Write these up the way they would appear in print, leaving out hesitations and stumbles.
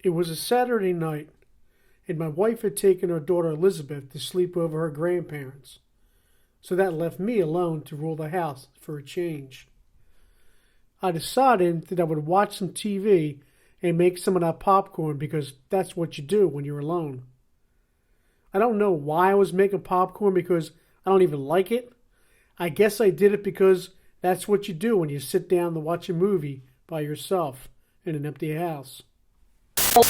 It was a Saturday night, and my wife had taken her daughter Elizabeth to sleep over her grandparents, so that left me alone to rule the house for a change. I decided that I would watch some TV and make some of that popcorn because that's what you do when you're alone. I don't know why I was making popcorn because I don't even like it. I guess I did it because that's what you do when you sit down to watch a movie by yourself in an empty house. I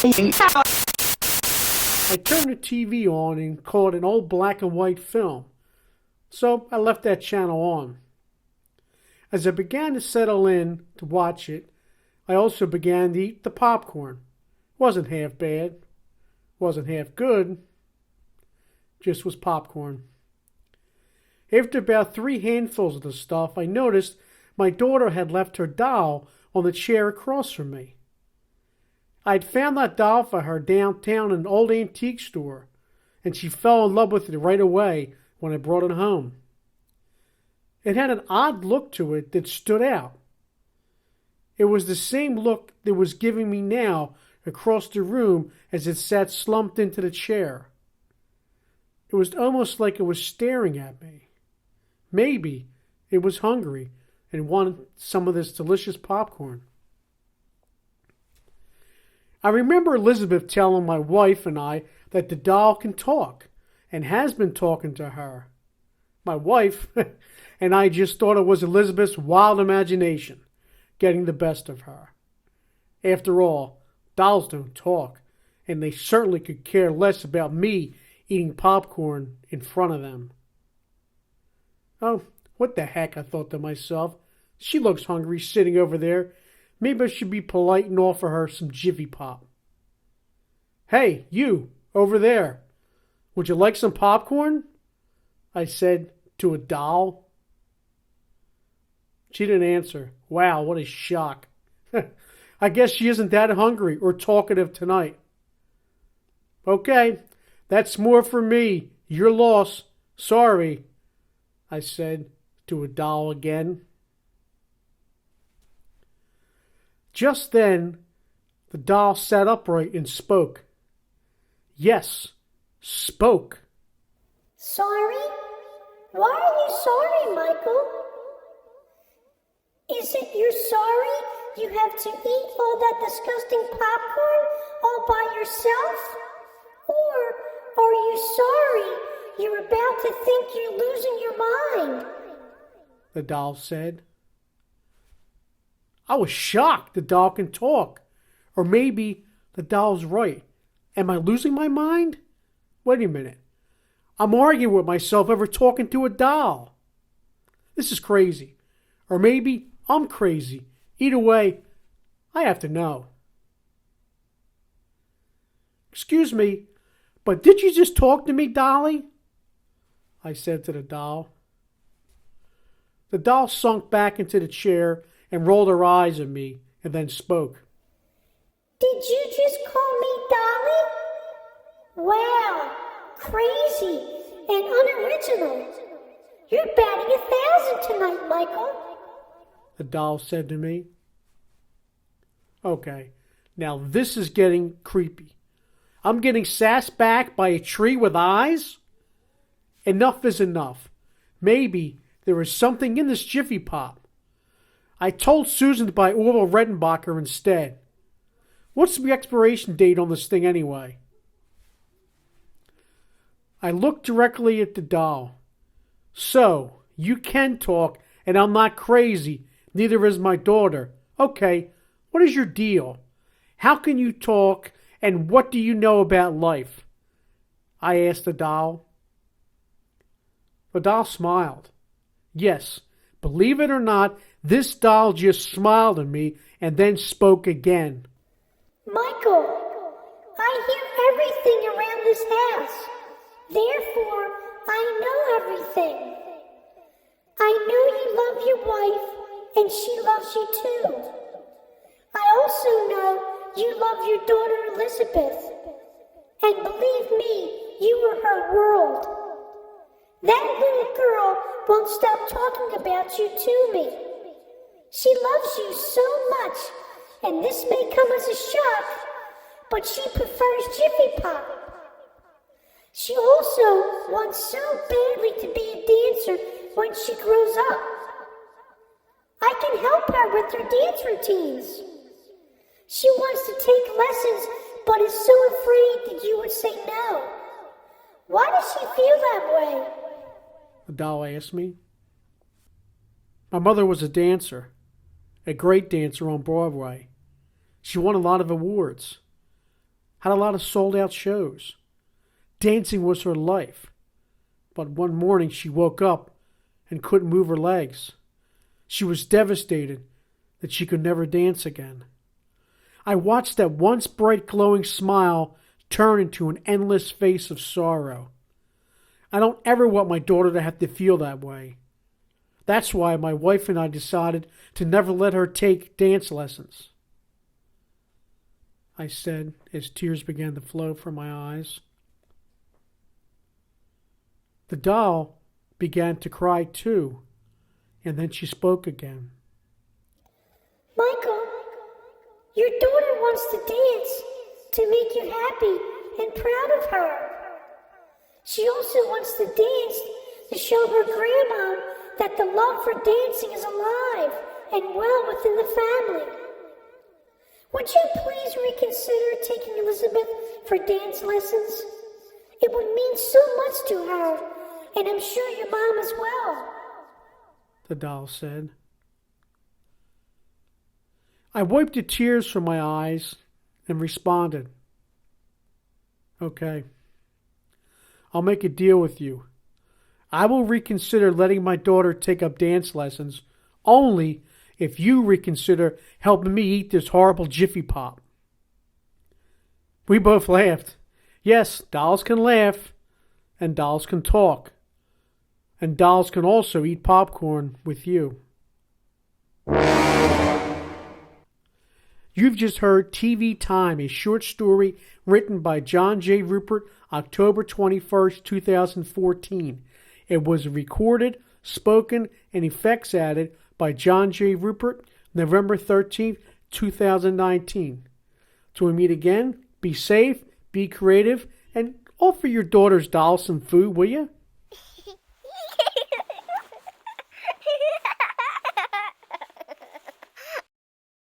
turned the TV on and caught an old black and white film, so I left that channel on. As I began to settle in to watch it, I also began to eat the popcorn. Wasn't half bad, wasn't half good, just was popcorn. After about 3 handfuls of the stuff, I noticed my daughter had left her doll on the chair across from me. I'd found that doll for her downtown in an old antique store, and she fell in love with it right away when I brought it home. It had an odd look to it that stood out. It was the same look that was giving me now across the room as it sat slumped into the chair. It was almost like it was staring at me. Maybe it was hungry and wanted some of this delicious popcorn. I remember Elizabeth telling my wife and I that the doll can talk and has been talking to her. My wife and I just thought it was Elizabeth's wild imagination getting the best of her. After all, dolls don't talk, and they certainly could care less about me eating popcorn in front of them. Oh, what the heck, I thought to myself. She looks hungry sitting over there. Maybe I should be polite and offer her some Jiffy Pop. Hey, you, over there. Would you like some popcorn? I said to a doll. She didn't answer. Wow, what a shock. I guess she isn't that hungry or talkative tonight. Okay, that's more for me. Your loss. Sorry, I said to a doll again. Just then, the doll sat upright and spoke. Yes, spoke. Sorry? Why are you sorry, Michael? Is it you're sorry you have to eat all that disgusting popcorn all by yourself? Or are you sorry you're about to think you're losing your mind? The doll said. I was shocked the doll can talk. Or maybe the doll's right. Am I losing my mind? Wait a minute. I'm arguing with myself over talking to a doll. This is crazy. Or maybe I'm crazy. Either way, I have to know. Excuse me, but did you just talk to me, Dolly? I said to the doll. The doll sunk back into the chair and rolled her eyes at me and then spoke. Did you just call me Dolly? Wow, crazy and unoriginal. You're batting 1,000 tonight, Michael. The doll said to me. Okay, now this is getting creepy. I'm getting sassed back by a tree with eyes? Enough is enough. Maybe there is something in this Jiffy Pop. I told Susan to buy Orville Redenbacher instead. What's the expiration date on this thing anyway? I looked directly at the doll. So, you can talk, and I'm not crazy. Neither is my daughter. Okay, what is your deal? How can you talk, and what do you know about life? I asked the doll. The doll smiled. Yes, believe it or not, this doll just smiled at me and then spoke again. Michael, I hear everything around this house. Therefore, I know everything. I know you love your wife, and she loves you too. I also know you love your daughter Elizabeth. And believe me, you are her world. That little girl won't stop talking about you to me. She loves you so much, and this may come as a shock, but she prefers Jiffy Pop. She also wants so badly to be a dancer when she grows up. I can help her with her dance routines. She wants to take lessons, but is so afraid that you would say no. Why does she feel that way? The doll asked me. My mother was a dancer, a great dancer on Broadway. She won a lot of awards, had a lot of sold-out shows. Dancing was her life. But one morning she woke up and couldn't move her legs. She was devastated that she could never dance again. I watched that once bright glowing smile turn into an endless face of sorrow. I don't ever want my daughter to have to feel that way. That's why my wife and I decided to never let her take dance lessons. I said as tears began to flow from my eyes. The doll began to cry too, and then she spoke again. Michael, your daughter wants to dance to make you happy and proud of her. She also wants to dance to show her grandma that the love for dancing is alive and well within the family. Would you please reconsider taking Elizabeth for dance lessons? It would mean so much to her, and I'm sure your mom as well, the doll said. I wiped the tears from my eyes and responded, Okay, I'll make a deal with you. I will reconsider letting my daughter take up dance lessons only if you reconsider helping me eat this horrible Jiffy Pop. We both laughed. Yes, dolls can laugh, and dolls can talk, and dolls can also eat popcorn with you. You've just heard TV Time, a short story written by John J. Ruppert, October 21st, 2014. It was recorded, spoken, and effects added by John J. Ruppert, November 13th, 2019. Till we meet again, be safe, be creative, and offer your daughter's doll some food, will you?